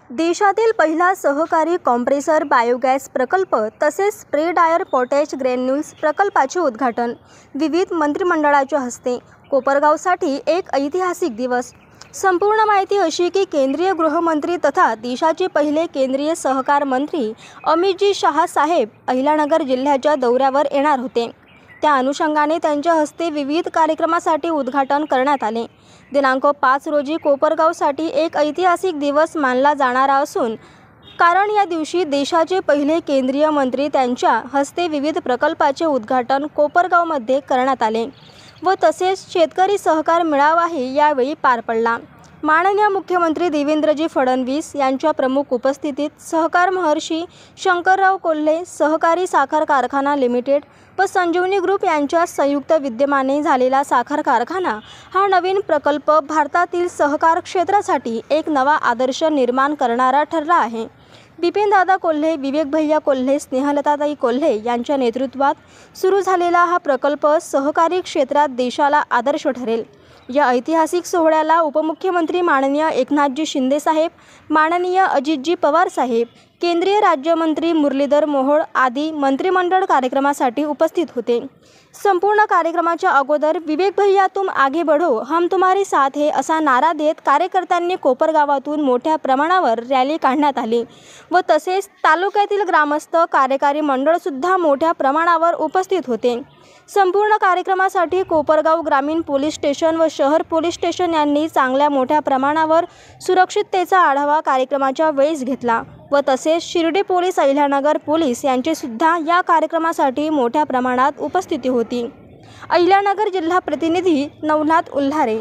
देशातील पहिला सहकारी कॉम्प्रेसर बायोगॅस प्रकल्प तसेच स्प्रे ड्रायर पोटॅश ग्रॅन्युल्स प्रकल्पाचे उद्घाटन विविध मंत्रिमंडळाच्या हस्ते। कोपरगावसाठी एक ऐतिहासिक दिवस। संपूर्ण माहिती अशी की केंद्रीय गृहमंत्री तथा देशाचे पहिले केंद्रीय सहकार मंत्री अमितजी शाह साहेब अहिल्यानगर जिल्ह्याच्या दौऱ्यावर येणार होते। त्या अनुषंगाने त्यांच्या हस्ते विविध कार्यक्रमासाठी उद्घाटन करण्यात आले। दिनांक 5 रोजी कोपरगावसाठी एक ऐतिहासिक दिवस मानला जाणारा असून कारण या दिवशी देशाचे पहिले केंद्रीय मंत्री त्यांच्या हस्ते विविध प्रकल्पाचे उद्घाटन कोपरगावमध्ये करण्यात आले व तसेच शेतकरी सहकार मेळावाही यावेळी पार पडला। माननीय मुख्यमंत्री देवेंद्रजी फडणवीस यांच्या प्रमुख उपस्थितीत सहकार महर्षी शंकरराव कोल्हे सहकारी साखर कारखाना लिमिटेड व संजीवनी ग्रुप यांच्या संयुक्त विद्यमाने झालेला साखर कारखाना हा नवीन प्रकल्प भारतातील सहकार क्षेत्रासाठी एक नवा आदर्श निर्माण करणारा ठरला आहे। बिपिनदादा कोल्हे, विवेक भैया कोल्हे, स्नेहलताताई कोल्हे यांच्या नेतृत्वात सुरू झालेला हा प्रकल्प सहकारी क्षेत्रात देशाला आदर्श ठरेल। या ऐतिहासिक सोहळ्याला उपमुख्यमंत्री माननीय एकनाथजी शिंदे साहेब, माननीय अजितजी पवार साहेब, केंद्रीय राज्यमंत्री मुरलीधर मोहोळ आदी मंत्रिमंडळ कार्यक्रमासाठी उपस्थित होते। संपूर्ण कार्यक्रमाच्या अगोदर विवेक भैया तुम आगे बढ़ो हम तुम्हारी साथ है असा नारा देत कार्यकर्त्यांनी कोपरगावातून मोठ्या प्रमाणावर रॅली काढण्यात आली व तसेच तालुक्यातील ग्रामस्थ कार्यकारी मंडळ सुद्धा मोठ्या प्रमाणावर उपस्थित होते। संपूर्ण कार्यक्रमासाठी कोपरगाव ग्रामीण पोलीस स्टेशन व शहर पोलीस स्टेशन यांनी चांगल्या मोठ्या प्रमाणावर सुरक्षिततेचा आढावा कार्यक्रमाच्या वेळेस घेतला व तसेच शिर्डी पोलीस, अहिल्यानगर पोलीस यांची सुद्धा या कार्यक्रमासाठी मोठ्या प्रमाणात उपस्थिती होती। अहिल्यानगर जिल्हा प्रतिनिधी नवनाथ उल्हारे।